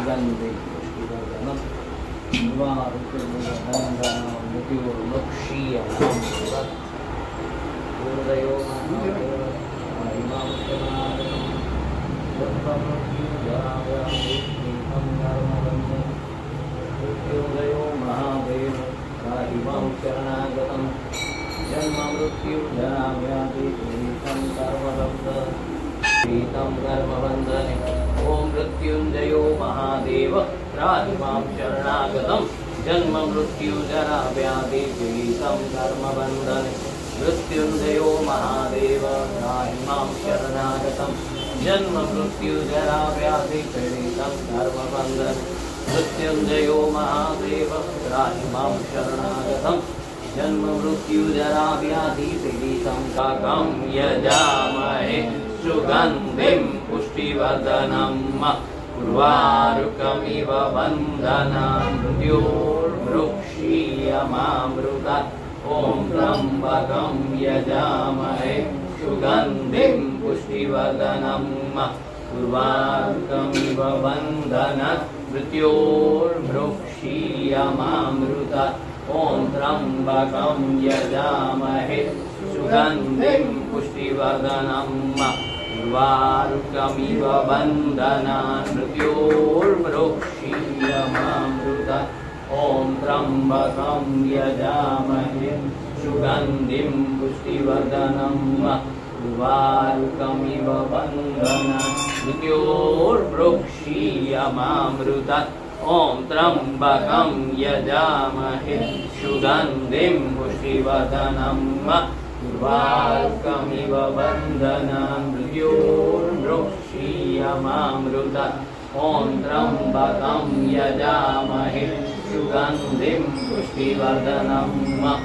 सुगन्धि पुष्टिवर्धनम् मृत्युर्मुक्षीयमामृतयो मृत्युदयो महादेव राहिमां शरणागतं जन्म मृत्युजराव्याधि पीतं कर्मबन्धने ॐ मृत्युञ्जयो महादेव राहिमां शरणागतं जन्म मृत्युजराव्याधि पीतं कर्मबन्धने मृत्युञ्जयो महादेव राहिमां शरणागतं जन्म मृत्युजराव्याधि पीडितं कर्मबन्धने मृत्युञ्जयो महादेव राहिमां शरणागतं जन्म मृत्युजराव्याधि पीडितं काकं यजामहे सुगन्धिं पुष्टिवर्धनम् उर्वारुकमिव बन्धनान् मृत्योर्मुक्षीयमामृतात् ॐ त्र्यम्बकं यजामहे सुगन्धिं पुष्टिवर्धनम् उर्वारुकमिव बन्धनात् मृत्योर्मुक्षीयमामृतात् ॐ त्र्यम्बकं यजामहे सुगन्धिं पुष्टिवर्धनम् उर्वारुकमिव बन्धनान् मृत्योर्मुक्षीयमामृतात् ॐ त्र्यम्बकं यजामहे सुगन्धिं पुष्टिवर्धनम् उर्वारुकमिव बन्धनान् मृत्योर्मुक्षीयमामृतात् ॐ त्र्यम्बकं यजामहे सुगन्धिं पुष्टिवर्धनम् उर्वारुकमिव बन्धनान् मृत्योर्मुक्षीयमामृतात् ॐ त्र्यम्बकं यजामहे सुगन्धिं पुष्टिवर्धनम्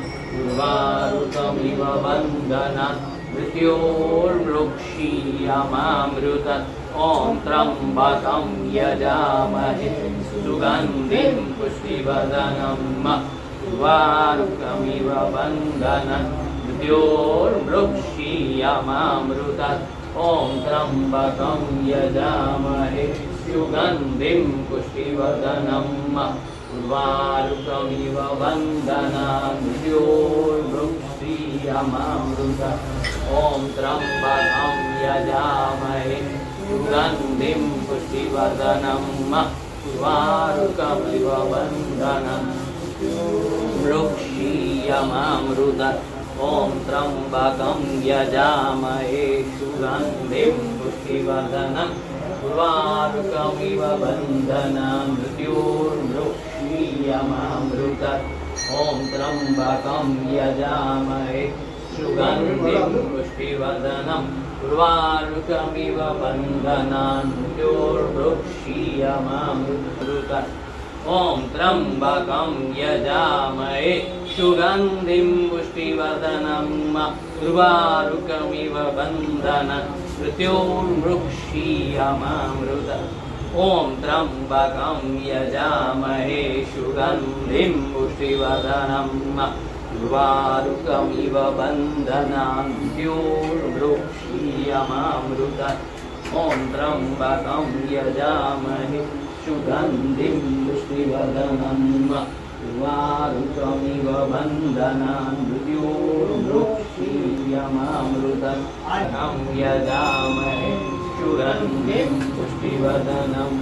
उर्वारुकमिव बन्धनान् मृत्योर्मुक्षीयमामृतात् ॐ त्र्यम्बकं यजामहे सुगन्धिं पुष्टिवर्धनम् उर्वारुकमिव बन्धनान् मृत्योर्मुक्षीयमामृतात् ॐ त्र्यम्बकं यजामहे सुगन्धिं पुष्टिवर्धनम् उर्वारुकमिव बन्धनान् मृत्योर्मुक्षीयमामृतात् ॐ त्र्यम्बकं यजामहे सुगन्धिं पुष्टिवर्धनम् उर्वारुकमिव बन्धनान् मृत्योर्मुक्षीयमामृतात् ॐ त्र्यम्बकं यजामहे सुगन्धिं पुष्टिवर्धनम् उर्वारुकमिव बन्धनान् मृत्योर्मुक्षीयमामृतात् ॐ त्र्यम्बकं यजामहे सुगन्धिं पुष्टिवर्धनम् उर्वारुकमिव बन्धनान् मृत्योर्मुक्षीयमामृतात् ॐ त्र्यम्बकं यजामहे सुगन्धिं पुष्टिवर्धनम् उर्वारुकमिव बन्धनान् मृत्योर्मुक्षीयमामृतात् ॐ त्र्यम्बकं यजामहे सुगन्धिं पुष्टिवर्धनम् उर्वारुकमिव बन्धनान् मृत्योर्मुक्षीयमामृतात् ॐ त्र्यम्बकं यजामहे सुगन्धिं पुष्टिवर्धनम् उर्वारुकमिव बन्धनान् मृत्योर्मुक्षीयमामृतात् अहं यजामहे सुगन्धिं पुष्टिवर्धनम्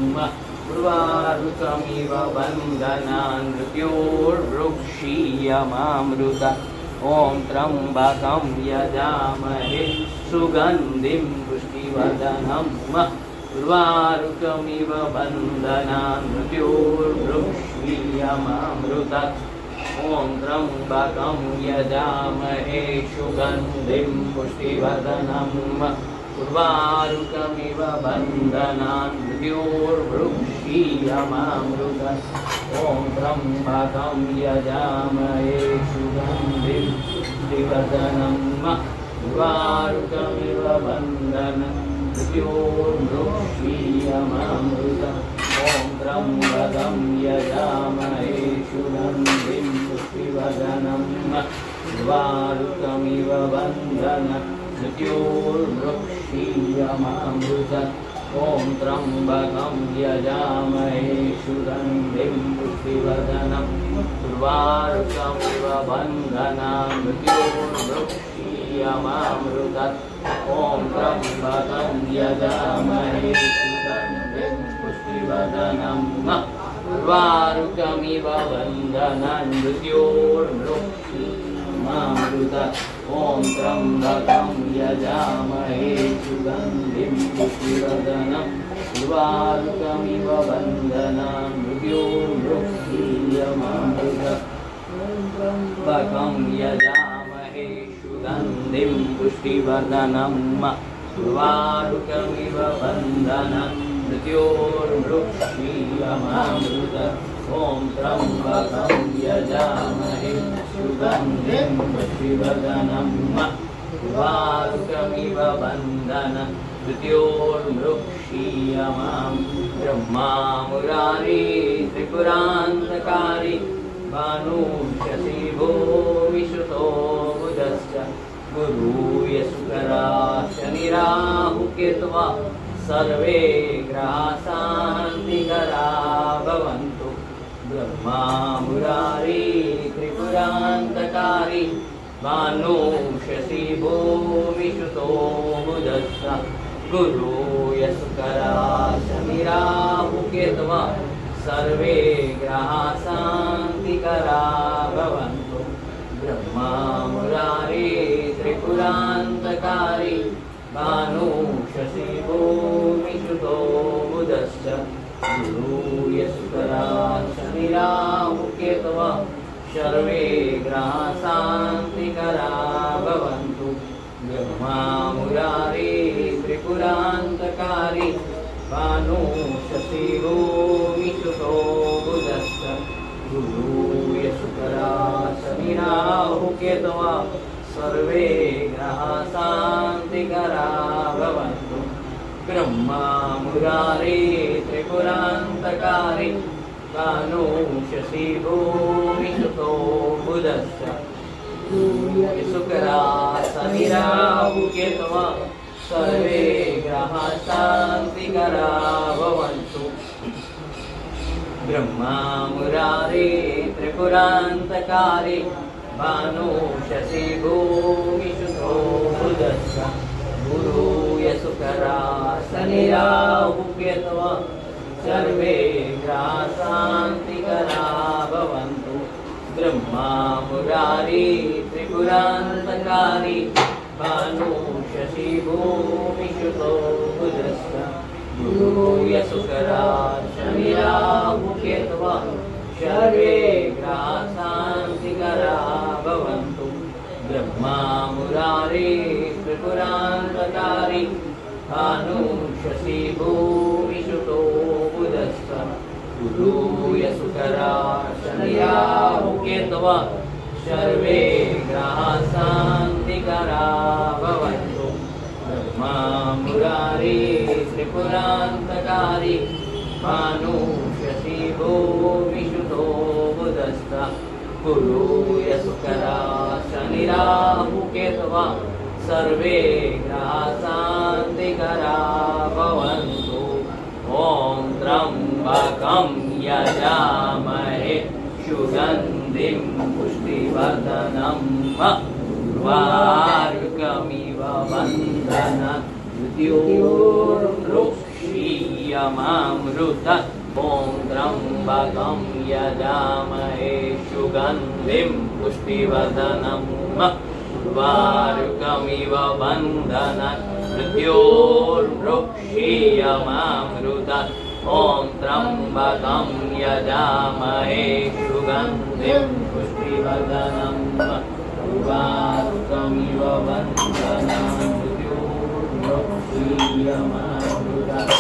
उर्वारुकमिव बन्धनान् मृत्योर्मुक्षीयमामृतात् ॐ त्र्यम्बकं यजामहे सुगन्धिं पुष्टिवर्धनम् उर्वारुकमिव बन्धनान् मृत्योर्मुक्षीयमामृतात् ॐ त्र्यम्बकं यजामहे सुगन्धिं पुष्टिवर्धनम् उर्वारुकमिव बन्धनान् मृत्योर्मुक्षीयमामृतात् ॐ त्र्यम्बकं यजामहे सुगन्धिं पुष्टिवर्धनम् उर्वारुकमिव बन्धनान् मृत्योर्मुक्षीयमामृतात् ॐ त्र्यम्बकं यजामहे सुगन्धिं पुष्टिवर्धनम् उर्वारुकमिव बन्धनान् मृत्योर्मुक्षीयमामृतात् ॐ त्र्यम्बकं यजामहे सुगन्धिं पुष्टिवर्धनं उर्वारुकमिव बन्धनान् मृत्योर्मुक्षीयमामृतत् ॐ त्र्यम्बकं यजामहे सुगन्धिं पुष्टिवर्धनं उर्वारुकमिव बन्धनान् मृत्योर्मुक्षीयमामृतत् ॐ त्र्यम्बकं यजामहे सुगन्धिं पुष्टिवर्धनम् उर्वारुकमिव बन्धनान् मृत्योर्मुक्षीयमामृतत् त्र्यम्बकं यजामहे सुगन्धिं पुष्टिवर्धनम् उर्वारुकमिव बन्धनान् मृत्योर्मुक्षीयमामृतत् ॐ त्र्यम्बकं यजामहे सुगन्धिं पुष्टिवर्धनम् उर्वारुकमिव बन्धनान् मृत्योर्मुक्षीयमाम् ब्रह्मा मुरारी त्रिपुरान्तकारी भानुशशि भूमिसुतो बुधश्च गुरुयशुकरा शनिराहुकेतवः सर्वे ग्रहाः शान्तिकरा भवन्तु ब्रह्मा मुरारी त्रिपुरान्तकारी भानुशशि भूमिसुतो बुधश्च गुरुयशुकरा शनिराहुकेतवः सर्वे ग्रहाः शान्तिकरा भवन्तु ब्रह्मा मुरारी त्रिपुरान्तकारी भानुशशि भूमिसुतो बुधश्च गुरुयशुकरा शनिराहुकेतवः सर्वे ग्रहाः शान्तिकरा भवन्तु ब्रह्मा मुरारी त्रिपुरान्तकारी भानुशशि भूमिसुतो बुधश्च गुरुयशुकरा शनिराहुकेतवः सर्वे ग्रहाः शान्तिकरा भवन्तु ब्रह्मा मुरारी त्रिपुरान्तकारी भानुशशि भूमिसुतो बुधश्च गुरुयशुकरा शनिराहुकेतवः सर्वे ग्रहाः शान्तिकरा भवन्तु ब्रह्मा मुरारी त्रिपुरान्तकारी भानुशशि भूमिसुतो बुधश्च गुरुयशुकरा शनिराहुकेतवः सर्वे ग्रहाः शान्तिकरा भवन्तु ब्रह्मा मुरारी त्रिपुरान्तकारी भानुशशि भूमिसुतो बुधश्च गुरुयशुकरा शनिराहुकेतवः सर्वे ग्रहाः शान्तिकरा भवन्तु ब्रह्मा मुरारी त्रिपुरान्तकारी भानुशशि भूमिसुतो बुधश्च गुरुयशुकरा शनिराहुकेतवः सर्वे ग्रहाः शान्तिकरा भवन्तु ब्रह्मा मुरारी त्रिपुरान्तकारी भानुशशि भूमिसुतो बुधश्च गुरुयशुकरा शनिराहुकेतवः सर्वे ग्रहाः शान्तिकरा भवन्तु ॐ त्र्यम्बकं यजामहे सुगन्धिं पुष्टिवर्धनम् उर्वारुकमिव बन्धनान् मृत्योर्मुक्षीयमामृतत् ॐ त्र्यम्बकं यजामहे सुगन्धिं पुष्टिवर्धनम् उर्वारुकमिव बन्धनान् मृत्योर्मुक्षीयमामृतत् ॐ त्र्यम्बकं यजामहे सुगन्धिं पुष्टिवर्धनम् उर्वारुकमिव बन्धनान् मृत्योर्मुक्षीयमामृतत्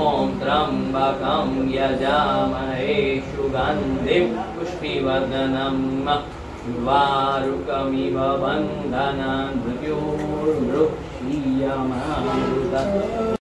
ॐ त्र्यम्बकं यजामहे सुगन्धिं पुष्टिवर्धनम् उर्वारुकमिव बन्धनान् मृत्योर्मुक्षीयमामृतत्